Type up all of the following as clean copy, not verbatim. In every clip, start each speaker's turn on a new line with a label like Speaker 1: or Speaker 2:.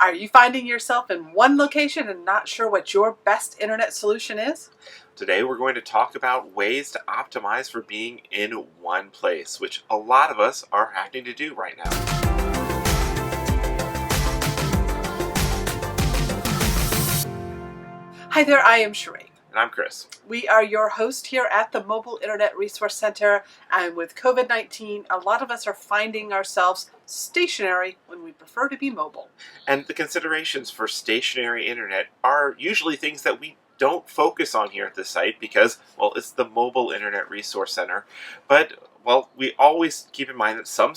Speaker 1: Are you finding yourself in one location and not sure what your best internet solution is?
Speaker 2: Today we're going to talk about ways to optimize for being in one place, which a lot of us are having to do right now.
Speaker 1: Hi there, I am Sheree.
Speaker 2: And I'm Chris.
Speaker 1: We are your host here at the Mobile Internet Resource Center, and with COVID-19, a lot of us are finding ourselves stationary when we prefer to be mobile.
Speaker 2: And the considerations for stationary internet are usually things that we don't focus on here at the site because, well, it's the Mobile Internet Resource Center. But, well, we always keep in mind that some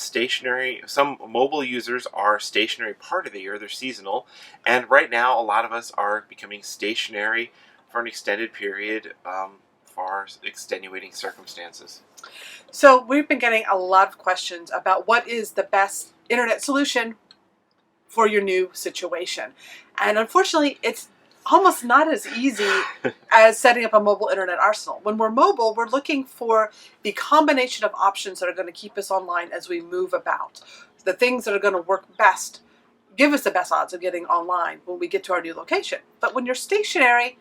Speaker 2: mobile users are stationary part of the year, they're seasonal, and right now a lot of us are becoming stationary for an extended period for extenuating circumstances.
Speaker 1: So we've been getting a lot of questions about what is the best internet solution for your new situation. And unfortunately, it's almost not as easy as setting up a mobile internet arsenal. When we're mobile, we're looking for the combination of options that are going to keep us online as we move about. The things that are going to work best, give us the best odds of getting online when we get to our new location. But when you're stationary,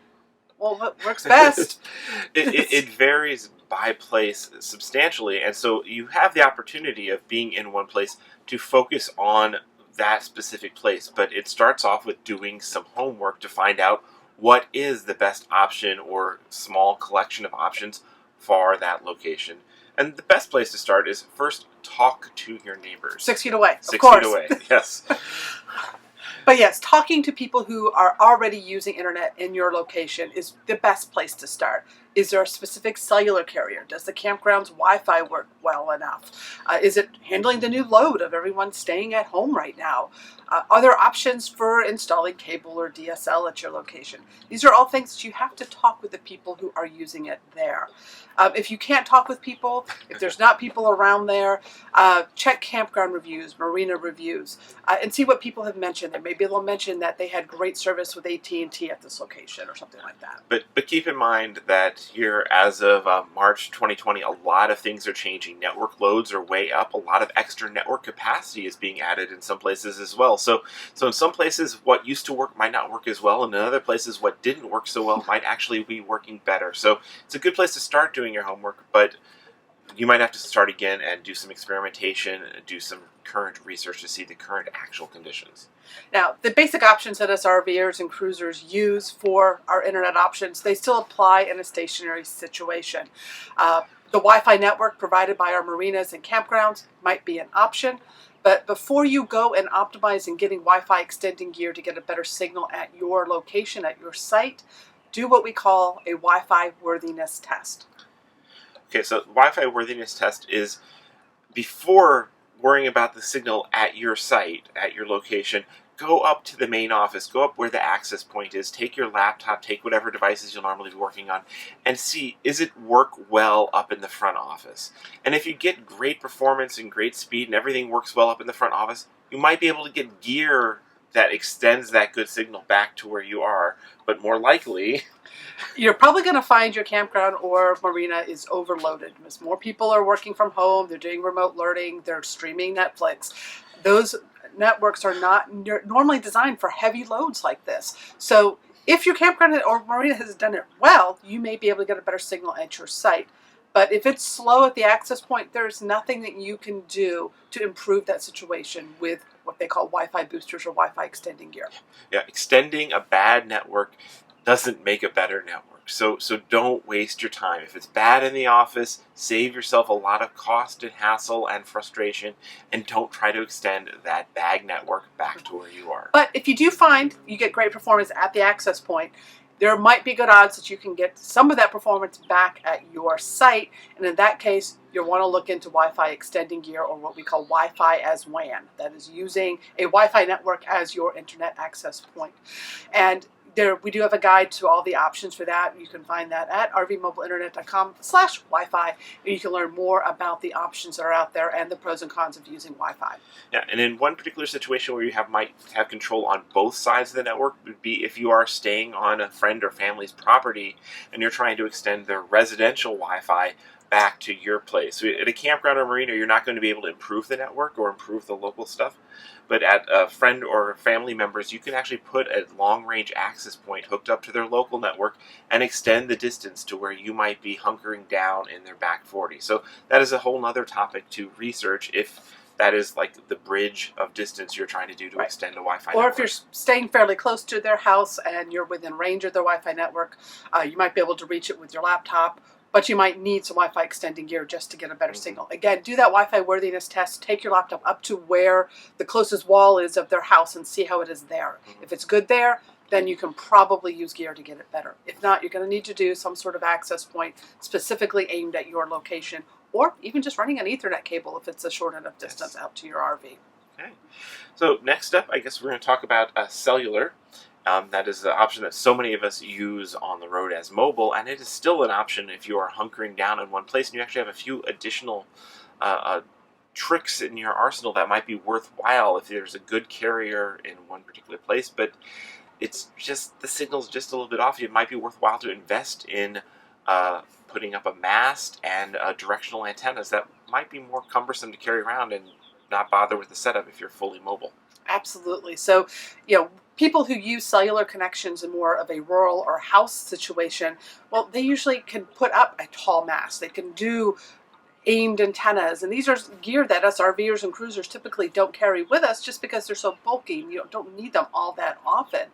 Speaker 1: well, what works best?
Speaker 2: It varies by place substantially, and so you have the opportunity of being in one place to focus on that specific place, but it starts off with doing some homework to find out what is the best option or small collection of options for that location. And the best place to start is first talk to your neighbors.
Speaker 1: 6 feet away, of
Speaker 2: 6
Speaker 1: course.
Speaker 2: feet away, yes.
Speaker 1: But yes, talking to people who are already using internet in your location is the best place to start. Is there a specific cellular carrier? Does the campground's Wi-Fi work well enough? Is it handling the new load of everyone staying at home right now? Are there options for installing cable or DSL at your location? These are all things that you have to talk with the people who are using it there. If you can't talk with people, if there's not people around there, check Campground reviews, Marina reviews, and see what people have mentioned. There maybe they'll mention that they had great service with AT&T at this location or something like that.
Speaker 2: But keep in mind that here, as of March 2020, a lot of things are changing. Network loads are way up. A lot of extra network capacity is being added in some places as well. So in some places, what used to work might not work as well, and in other places, what didn't work so well might actually be working better. So it's a good place to start doing your homework, but you might have to start again and do some experimentation, do some current research to see the current actual conditions.
Speaker 1: Now, the basic options that us RVers and cruisers use for our internet options, they still apply in a stationary situation. The Wi-Fi network provided by our marinas and campgrounds might be an option, but before you go and optimize and getting Wi-Fi extending gear to get a better signal at your location, at your site, do what we call a Wi-Fi worthiness test.
Speaker 2: Okay, so Wi-Fi worthiness test is before worrying about the signal at your site, at your location, go up to the main office, go up where the access point is, take your laptop, take whatever devices you'll normally be working on, and see, is it work well up in the front office? And if you get great performance and great speed and everything works well up in the front office, you might be able to get gear that extends that good signal back to where you are, but more likely
Speaker 1: you're probably going to find your campground or marina is overloaded because more people are working from home, they're doing remote learning, they're streaming Netflix. Those networks are not normally designed for heavy loads like this. So if your campground or marina has done it well, you may be able to get a better signal at your site. But if it's slow at the access point, there's nothing that you can do to improve that situation with what they call Wi-Fi boosters or Wi-Fi extending gear.
Speaker 2: Yeah, extending a bad network doesn't make a better network. So don't waste your time. If it's bad in the office, save yourself a lot of cost and hassle and frustration, and don't try to extend that bad network back to where you are.
Speaker 1: But if you do find you get great performance at the access point, there might be good odds that you can get some of that performance back at your site. And in that case, you'll want to look into Wi-Fi extending gear, or what we call Wi-Fi as WAN. That is using a Wi-Fi network as your internet access point. And we do have a guide to all the options for that. You can find that at rvmobileinternet.com/Wi-Fi, and you can learn more about the options that are out there and the pros and cons of using Wi-Fi.
Speaker 2: Yeah, and in one particular situation where you might have control on both sides of the network would be if you are staying on a friend or family's property and you're trying to extend their residential Wi-Fi back to your place. So at a campground or marina, you're not going to be able to improve the network or improve the local stuff. But at a friend or family members, you can actually put a long-range access point hooked up to their local network and extend the distance to where you might be hunkering down in their back 40. So that is a whole nother topic to research if that is like the bridge of distance you're trying to do to extend a Wi-Fi network.
Speaker 1: Or if you're staying fairly close to their house and you're within range of their Wi-Fi network, you might be able to reach it with your laptop, but you might need some Wi-Fi extending gear just to get a better signal. Again, do that Wi-Fi worthiness test. Take your laptop up to where the closest wall is of their house and see how it is there. If it's good there, then you can probably use gear to get it better. If not, you're going to need to do some sort of access point specifically aimed at your location, or even just running an Ethernet cable if it's a short enough distance out to your RV.
Speaker 2: Okay. So next up, I guess we're going to talk about cellular. That is the option that so many of us use on the road as mobile, and it is still an option if you are hunkering down in one place and you actually have a few additional tricks in your arsenal that might be worthwhile if there's a good carrier in one particular place, but it's just the signal's just a little bit off. It might be worthwhile to invest in putting up a mast and directional antennas that might be more cumbersome to carry around and not bother with the setup if you're fully mobile.
Speaker 1: Absolutely. So, people who use cellular connections in more of a rural or house situation, well, they usually can put up a tall mast. They can do aimed antennas, and these are gear that us RVers and cruisers typically don't carry with us just because they're so bulky and you don't need them all that often.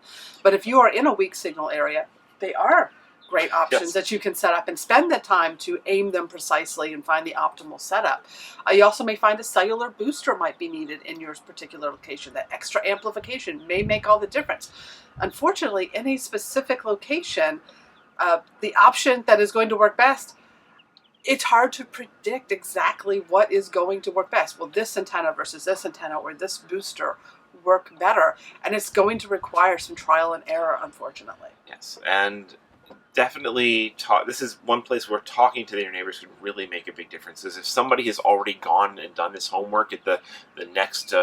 Speaker 1: But if you are in a weak signal area, they are great options that you can set up and spend the time to aim them precisely and find the optimal setup. You also may find a cellular booster might be needed in your particular location. That extra amplification may make all the difference. Unfortunately, in a specific location, the option that is going to work best, it's hard to predict exactly what is going to work best. Will this antenna versus this antenna or this booster work better? And it's going to require some trial and error, unfortunately.
Speaker 2: Yes, and definitely this is one place where talking to their neighbors can really make a big difference. Is if somebody has already gone and done this homework at the next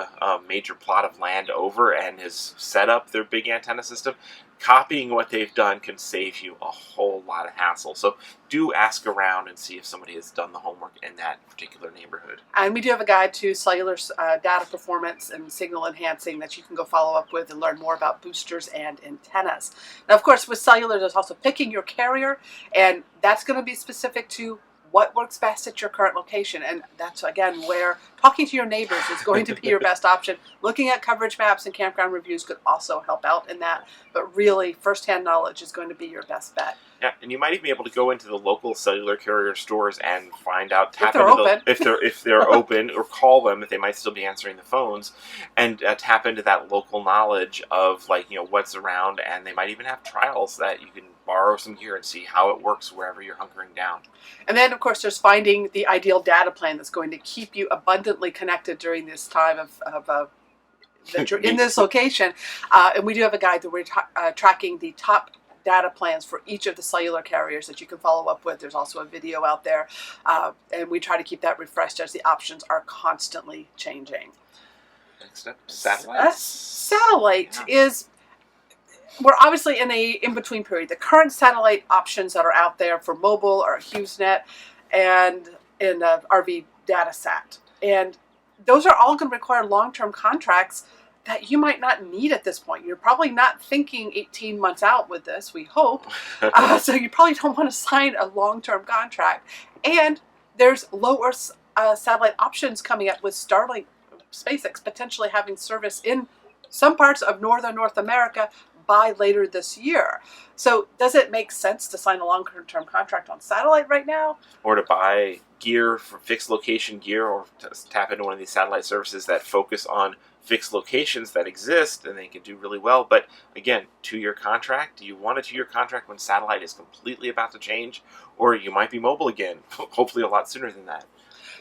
Speaker 2: major plot of land over and has set up their big antenna system, copying what they've done can save you a whole lot of hassle. So do ask around and see if somebody has done the homework in that particular neighborhood.
Speaker 1: And we do have a guide to cellular data performance and signal enhancing that you can go follow up with and learn more about boosters and antennas. Now, of course, with cellular, there's also picking your carrier, and that's going to be specific to what works best at your current location. And that's, again, where talking to your neighbors is going to be your best option. Looking at coverage maps and campground reviews could also help out in that. But really, firsthand knowledge is going to be your best bet.
Speaker 2: Yeah, and you might even be able to go into the local cellular carrier stores and find out, if they're open, or call them if they might still be answering the phones, and tap into that local knowledge of what's around, and they might even have trials that you can borrow some gear and see how it works wherever you're hunkering down.
Speaker 1: And then, of course, there's finding the ideal data plan that's going to keep you abundantly connected during this time that you're in this location. And we do have a guide that we're tracking the top data plans for each of the cellular carriers that you can follow up with. There's also a video out there, and we try to keep that refreshed as the options are constantly changing.
Speaker 2: Next up, satellite.
Speaker 1: Satellite is, we're obviously in a in-between period. The current satellite options that are out there for mobile are HughesNet and in RV Datasat. And those are all going to require long-term contracts that you might not need at this point. You're probably not thinking 18 months out with this, we hope. So you probably don't want to sign a long-term contract. And there's lower satellite options coming up with Starlink, SpaceX potentially having service in some parts of northern North America by later this year. So does it make sense to sign a long-term contract on satellite right now?
Speaker 2: Or to buy gear for fixed location gear, or to tap into one of these satellite services that focus on fixed locations that exist and they can do really well. But again, 2-year contract. Do you want a 2-year contract when satellite is completely about to change? Or you might be mobile again, hopefully a lot sooner than that.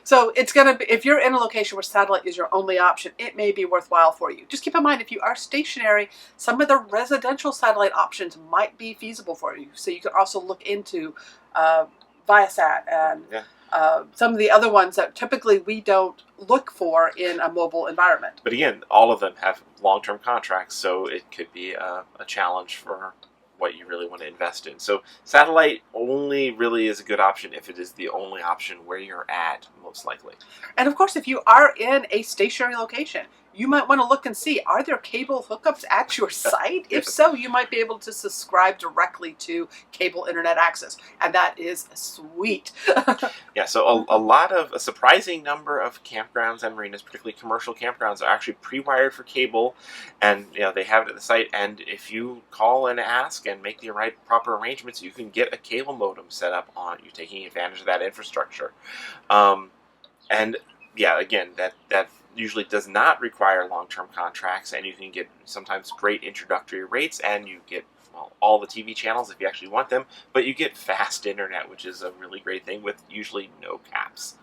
Speaker 1: So it's going to be, if you're in a location where satellite is your only option, it may be worthwhile for you. Just keep in mind, if you are stationary, some of the residential satellite options might be feasible for you. So you can also look into Viasat and some of the other ones that typically we don't look for in a mobile environment.
Speaker 2: But again, all of them have long-term contracts, so it could be a challenge for what you really want to invest in. So satellite only really is a good option if it is the only option where you're at, most likely.
Speaker 1: And of course, if you are in a stationary location, you might want to look and see, are there cable hookups at your site? If so, you might be able to subscribe directly to cable internet access. And that is sweet.
Speaker 2: Yeah, so a surprising number of campgrounds and marinas, particularly commercial campgrounds, are actually pre-wired for cable, and they have it at the site. And if you call and ask and make the right proper arrangements, you can get a cable modem set up on you, taking advantage of that infrastructure. And yeah, again, that usually does not require long-term contracts, and you can get sometimes great introductory rates, and you get all the TV channels if you actually want them, but you get fast internet, which is a really great thing with usually no caps.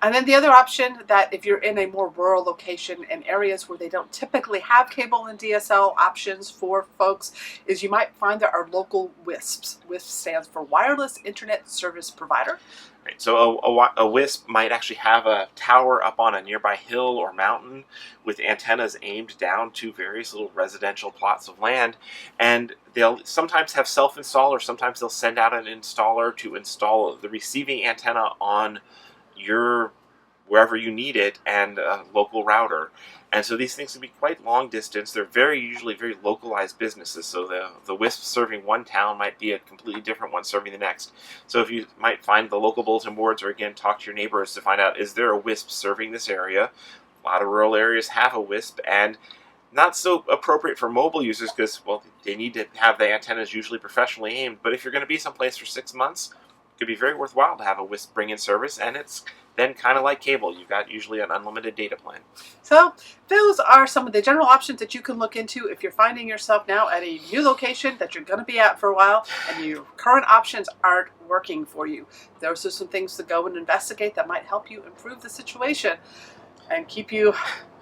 Speaker 1: And then the other option, that if you're in a more rural location in areas where they don't typically have cable and DSL options for folks, is you might find there are local WISPs. WISP stands for Wireless Internet Service Provider.
Speaker 2: Right. So a WISP might actually have a tower up on a nearby hill or mountain with antennas aimed down to various little residential plots of land, and they'll sometimes have self-install, or sometimes they'll send out an installer to install the receiving antenna on your wherever you need it and a local router. And so these things can be quite long distance. They're usually very localized businesses. So the WISP serving one town might be a completely different one serving the next. So if you might find the local bulletin boards, or again talk to your neighbors to find out, is there a WISP serving this area? A lot of rural areas have a WISP, and not so appropriate for mobile users because, well, they need to have the antennas usually professionally aimed. But if you're going to be someplace for 6 months, it could be very worthwhile to have a WISP bring in service, and it's then kind of like cable. You've got usually an unlimited data plan.
Speaker 1: So those are some of the general options that you can look into if you're finding yourself now at a new location that you're going to be at for a while and your current options aren't working for you. Those are some things to go and investigate that might help you improve the situation and keep you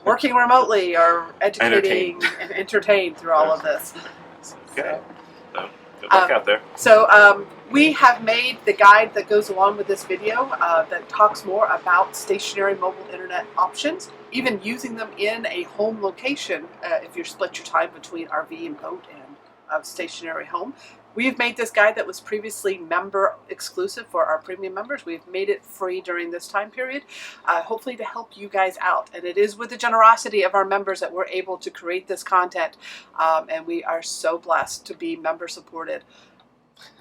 Speaker 1: working remotely or educating and entertained through all of this.
Speaker 2: Okay. So good luck out there.
Speaker 1: So we have made the guide that goes along with this video that talks more about stationary mobile internet options, even using them in a home location if you split your time between RV and boat and stationary home. We've made this guide that was previously member exclusive for our premium members. We've made it free during this time period, hopefully to help you guys out. And it is with the generosity of our members that we're able to create this content. And we are so blessed to be member supported.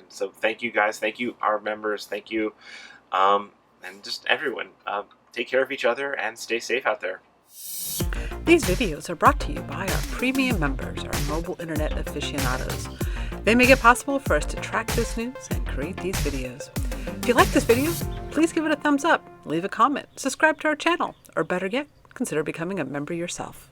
Speaker 2: So thank you guys. Thank you, our members. Thank you. And just everyone. Take care of each other and stay safe out there.
Speaker 1: These videos are brought to you by our premium members, our mobile internet aficionados. They make it possible for us to track this news and create these videos. If you like this video, please give it a thumbs up, leave a comment, subscribe to our channel, or better yet, consider becoming a member yourself.